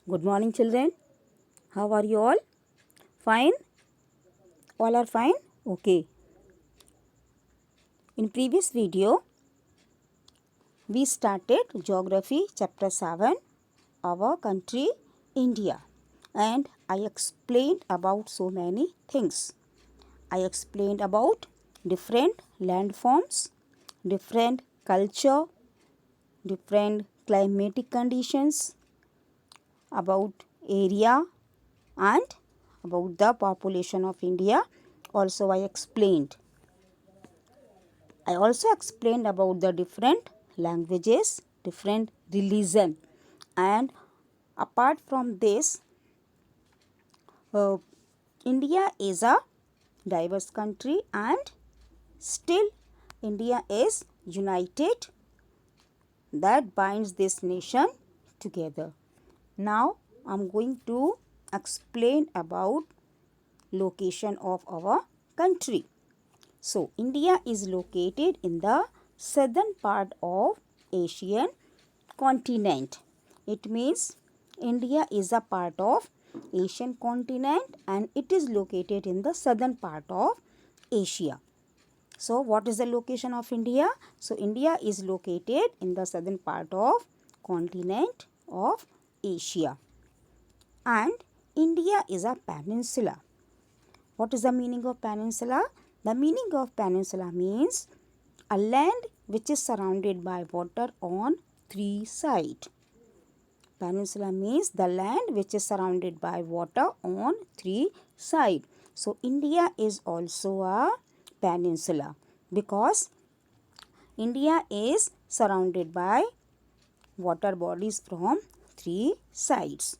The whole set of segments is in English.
Good morning, children. How are you all? Fine? All are fine? Okay. In previous video, we started Geography Chapter 7, our country, India. And I explained about so many things. I explained about different landforms, different culture, different climatic conditions, about area and about the population of India. Also, I also explained about the different languages, different religion, and apart from this, uh, India is a diverse country and still India is united that binds this nation together. Now I'm going to explain about location of our country. So, India is located in the southern part of Asian continent. It means India is a part of Asian continent and it is located in the southern part of Asia. So, what is the location of India? So, India is located in the southern part of continent of Asia. And India is a peninsula. What is the meaning of peninsula? The meaning of peninsula means a land which is surrounded by water on three sides. Peninsula means the land which is surrounded by water on three sides. So, India is also a peninsula because India is surrounded by water bodies from three sides.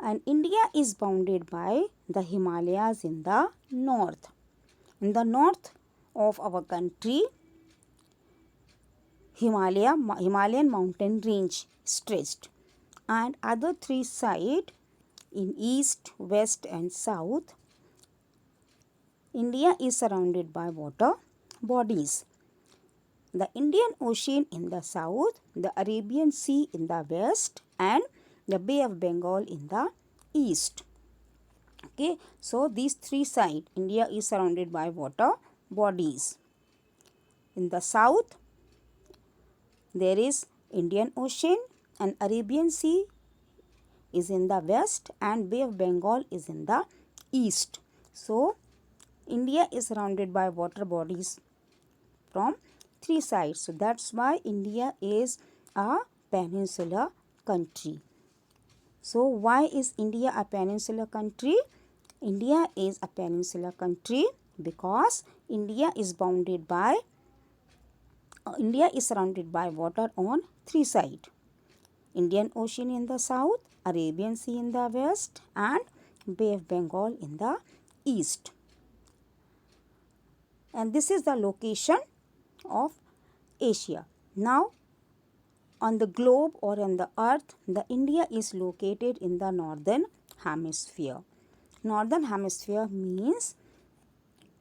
And India is bounded by the Himalayas in the north. In the north of our country, Himalayan mountain range stretched, and other three sides in east, west and south, India is surrounded by water bodies. The Indian Ocean in the south, the Arabian Sea in the west and the Bay of Bengal in the east. Okay, so these three sides, India is surrounded by water bodies. In the south, there is Indian Ocean and Arabian Sea is in the west and Bay of Bengal is in the east. So, India is surrounded by water bodies from three sides. So, that's why India is a peninsular country. So, why is India a peninsular country? India is a peninsular country because India is bounded by India is surrounded by water on three sides. Indian Ocean in the south, Arabian Sea in the west and Bay of Bengal in the east. And this is the location of Asia. Now, on the globe or on the earth, the India is located in the northern hemisphere. Northern hemisphere means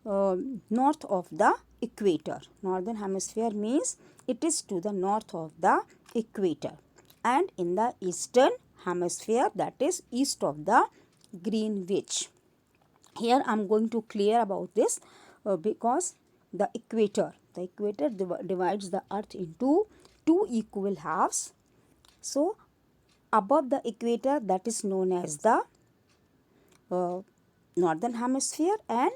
north of the equator. Northern hemisphere means it is to the north of the equator. And in the eastern hemisphere, that is east of the Greenwich. Here I am going to clear about this because the equator divides the earth into two equal halves. So, above the equator, that is known as the northern hemisphere, and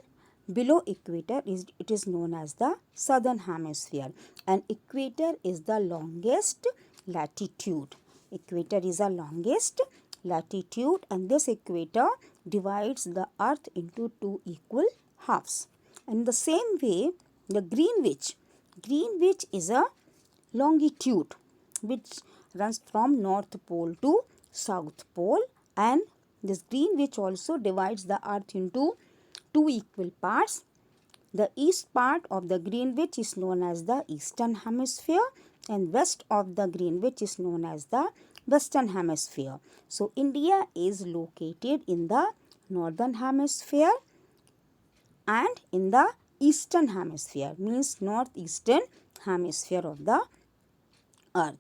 below equator it is known as the southern hemisphere. And equator is the longest latitude. Equator is the longest latitude and this equator divides the earth into two equal halves. And the same way, the Greenwich is a longitude which runs from North Pole to South Pole, and this Greenwich also divides the earth into two equal parts. The east part of the Greenwich is known as the eastern hemisphere and west of the Greenwich is known as the western hemisphere. So, India is located in the northern hemisphere and in the eastern hemisphere, means northeastern hemisphere of the earth.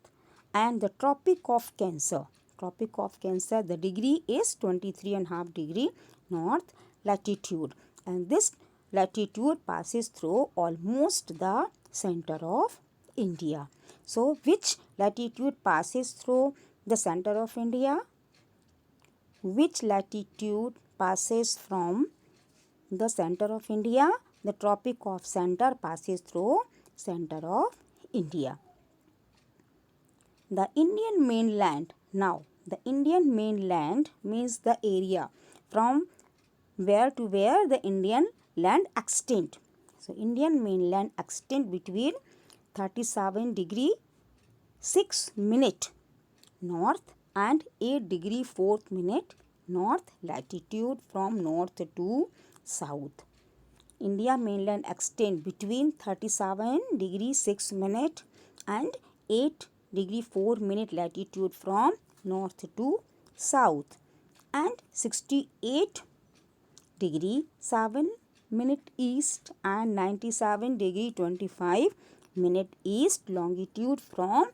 And the Tropic of Cancer. Tropic of Cancer, the degree is 23.5 degree north latitude, and this latitude passes through almost the center of India. So which latitude passes through the center of India? Which latitude passes from the center of India? The Tropic of Cancer passes through center of India. The Indian mainland. Now, the Indian mainland means the area from where to where the Indian land extend. So, Indian mainland extend between 37 degree 6 minute north and 8 degree 4 minute north latitude from north to south. India mainland extend between 37 degree 6 minute and 8 degree 4 minute latitude from north to south, and 68 degree 7 minute east and 97 degree 25 minute east longitude from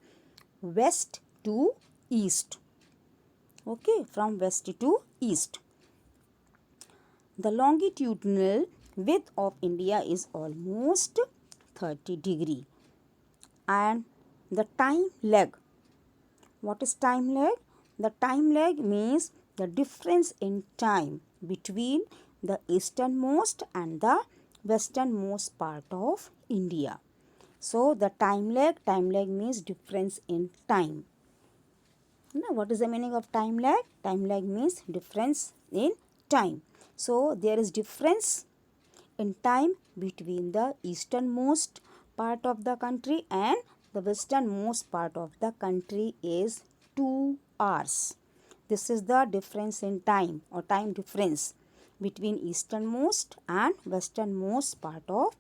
west to east. Okay, from west to east. The longitudinal width of India is almost 30 degree. And the time lag. What is time lag? The time lag means the difference in time between the easternmost and the westernmost part of India. So the time lag means difference in time. Now what is the meaning of time lag? Time lag means difference in time. So there is difference in time between the easternmost part of the country and the westernmost part of the country is 2 hours. This is the difference in time or time difference between easternmost and westernmost part of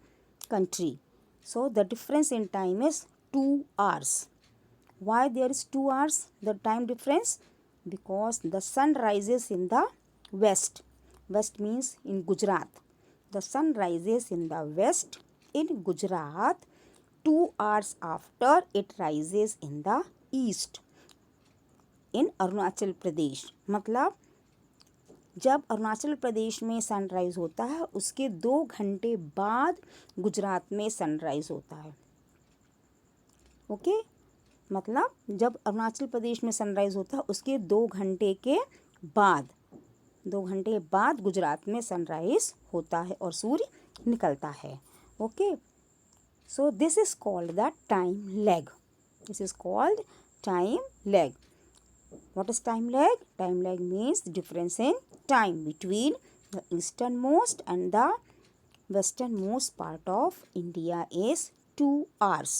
country. So the difference in time is 2 hours. Why there is 2 hours the time difference? Because the sun rises in the west. West means in Gujarat. The sun rises in the west in Gujarat 2 hours after it rises in the east in Arunachal Pradesh. मतलब जब अरुणाचल प्रदेश में sunrise होता है उसके 2 घंटे बाद गुजरात में sunrise होता है. ओके मतलब जब अरुणाचल प्रदेश में सनराइज होता है उसके 2 घंटे के बाद 2 घंटे बाद गुजरात में सनराइज होता है और सूर्य निकलता है. Okay so this is called the time lag. This is called time lag. What is time lag? Time lag means difference in time between the easternmost and the westernmost part of India is 2 hours.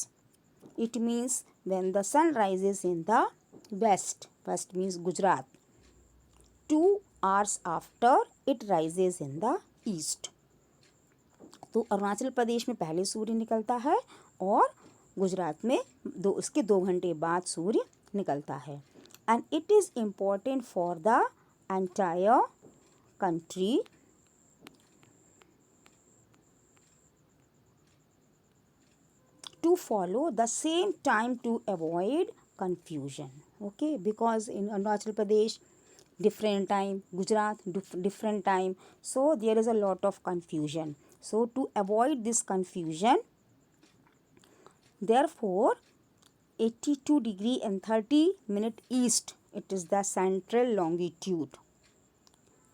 It means when the sun rises in the west, west means Gujarat, 2 hours after it rises in the east. तो अरुणाचल प्रदेश में पहले सूर्य निकलता है और गुजरात में उसके 2 घंटे बाद सूर्य निकलता है. And it is important for the entire country to follow the same time to avoid confusion. Okay, because in Arunachal Pradesh different time, Gujarat different time, so there is a lot of confusion. So to avoid this confusion, therefore 82 degree and 30 minute east, it is the central longitude.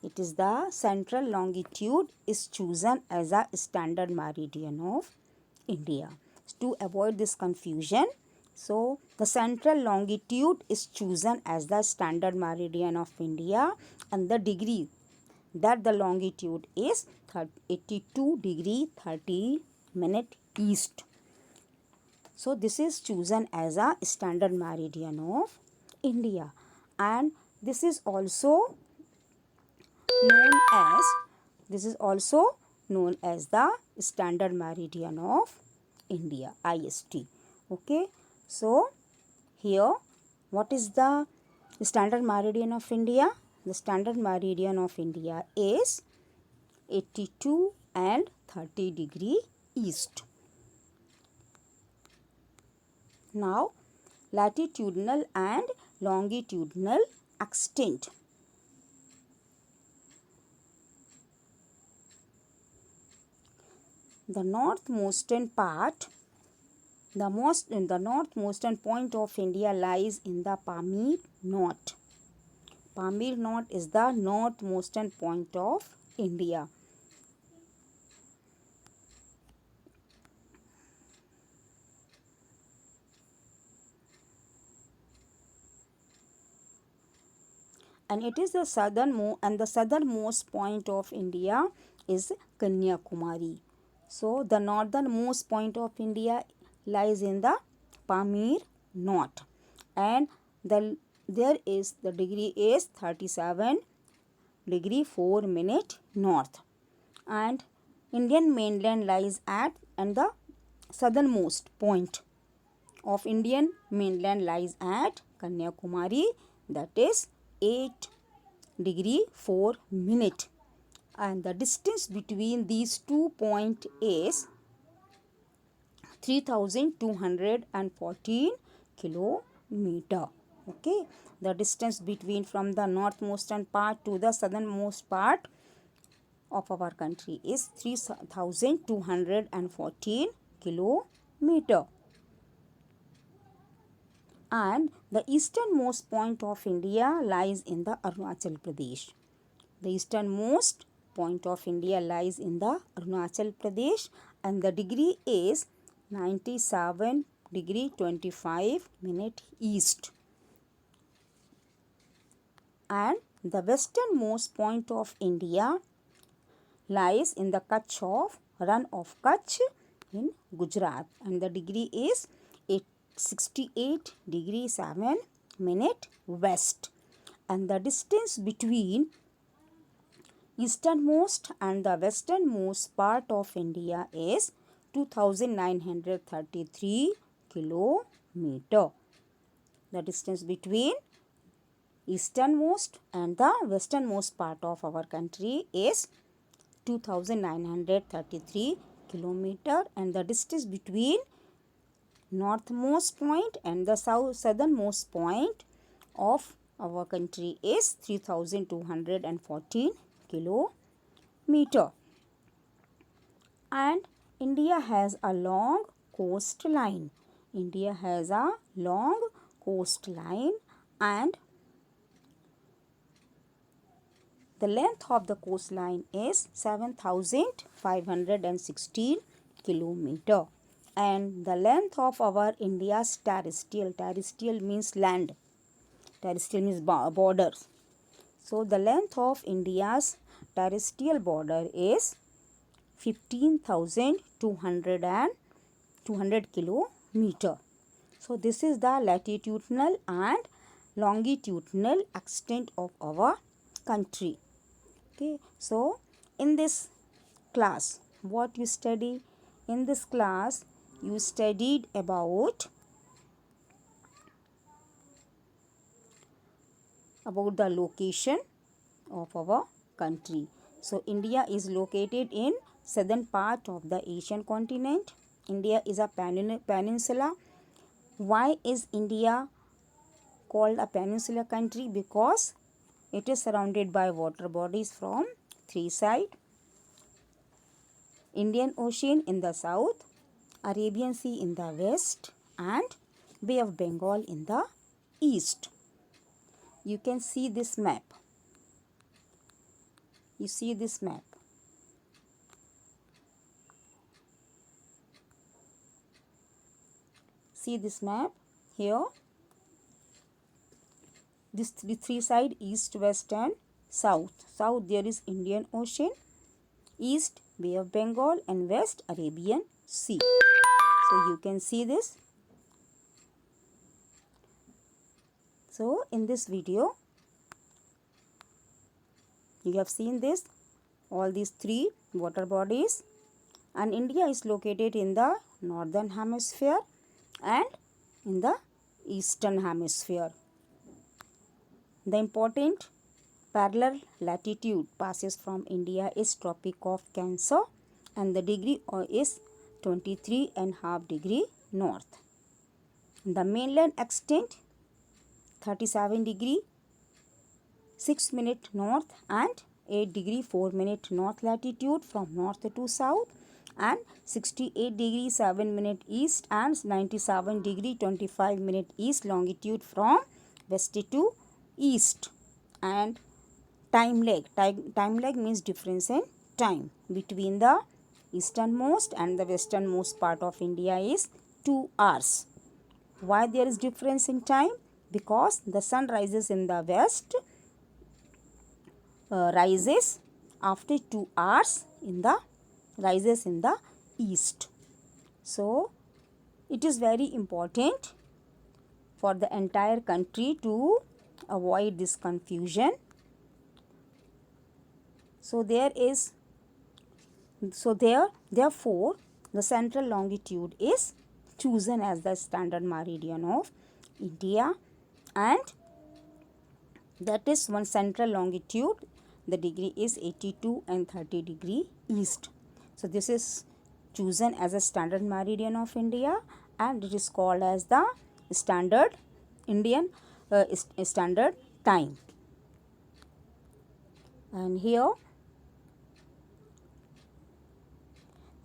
It is the central longitude is chosen as a standard meridian of India. To avoid this confusion, so the central longitude is chosen as the standard meridian of India, and the degree that the longitude is 82 degree 30 minute east. So this is chosen as a standard meridian of India, and this is also known as the standard meridian of India, IST. Okay, so here what is the standard meridian of India? The standard meridian of India is 82 and 30 degree east. Now latitudinal and longitudinal extent. The northmostern point of India lies in the Pamir Knot. Pamir Knot is the northmostern point of India. And it is the southernmost point of India is Kanyakumari. So the northernmost point of India lies in the Pamir Knot, and there is the degree is 37 degree 4 minute north, and Indian mainland lies at, and the southernmost point of Indian mainland lies at Kanyakumari, that is 8 degree 4 minute, and the distance between these 2 points is 3214 kilometer. Okay, the distance between from the northmostern part to the southernmost part of our country is 3214 kilometer. And the easternmost point of India lies in the Arunachal Pradesh. The easternmost point of India lies in the Arunachal Pradesh, and the degree is 97 degree 25 minute east. And the westernmost point of India lies in the Run of Kutch in Gujarat, and the degree is 68 degree 7 minute west, and the distance between easternmost and the westernmost part of India is 2933 kilometer. The distance between easternmost and the westernmost part of our country is 2933 kilometer, and the distance between northmost point and the southernmost point of our country is 3214 kilometer. And India has a long coastline. India has a long coastline, and the length of the coastline is 7516 kilometer. And the length of our India's terrestrial means land. Terrestrial means borders. So the length of India's terrestrial border is 15,200 kilometer. So this is the latitudinal and longitudinal extent of our country. Okay, so in this class, what you study? In this class, you studied about the location of our country. So India is located in southern part of the Asian continent. India is a peninsula. Why is India called a peninsular country? Because it is surrounded by water bodies from three sides. Indian Ocean in the south, Arabian Sea in the west, and Bay of Bengal in the east. You can see this map. You see this map. See this map here. This three side, east, west and south. South there is Indian Ocean, east Bay of Bengal, and west Arabian Sea. So you can see this. So in this video, you have seen this, all these three water bodies, and India is located in the northern hemisphere and in the eastern hemisphere. The important parallel latitude passes from India is Tropic of Cancer, and the degree is 23.5 degree north. The mainland extent 37 degree 6 minute north and 8 degree 4 minute north latitude from north to south, and 68 degree 7 minute east and 97 degree 25 minute east longitude from west to east. And time lag means difference in time between the easternmost and the westernmost part of India is 2 hours. Why there is difference in time? Because the sun rises in the west, rises after 2 hours in the rises in the east. So it is very important for the entire country to avoid this confusion. So therefore the central longitude is chosen as the standard meridian of India, and that is one central longitude. The degree is 82 and 30 degree east. So this is chosen as a standard meridian of India, and it is called as the standard Indian standard time. And here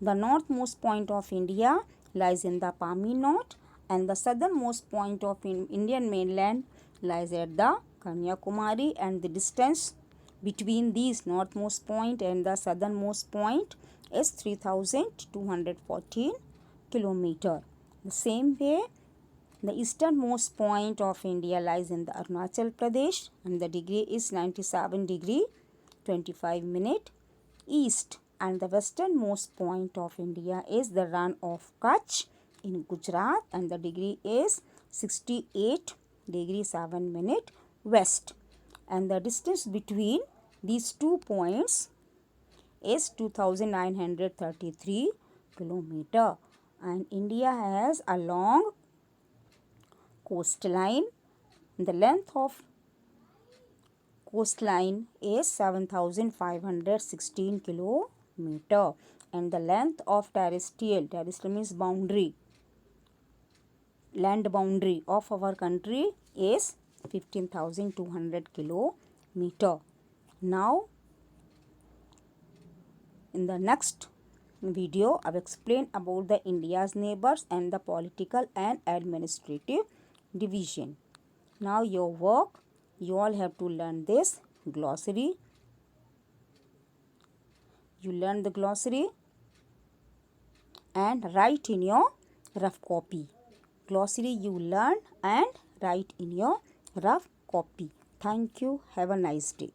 the northmost point of India lies in the Pami Knot, and the southernmost point of Indian mainland lies at the Kanyakumari, and the distance between these northmost point and the southernmost point is 3214 kilometer. The same way, the easternmost point of India lies in the Arunachal Pradesh, and the degree is 97 degree 25 minute east, and the westernmost point of India is the Rann of Kutch in Gujarat, and the degree is 68 degree 7 minute west, and the distance between these 2 points is 2933 kilometer. And India has a long coastline. The length of coastline is 7516 kilometer, and the length of terrestrial means boundary, land boundary of our country is 15,200 kilometer. Now in the next video I will explain about the India's neighbors and the political and administrative division. Now your work, you all have to learn this glossary. You learn the glossary and write in your rough copy. Glossary you learn and write in your rough copy. Thank you. Have a nice day.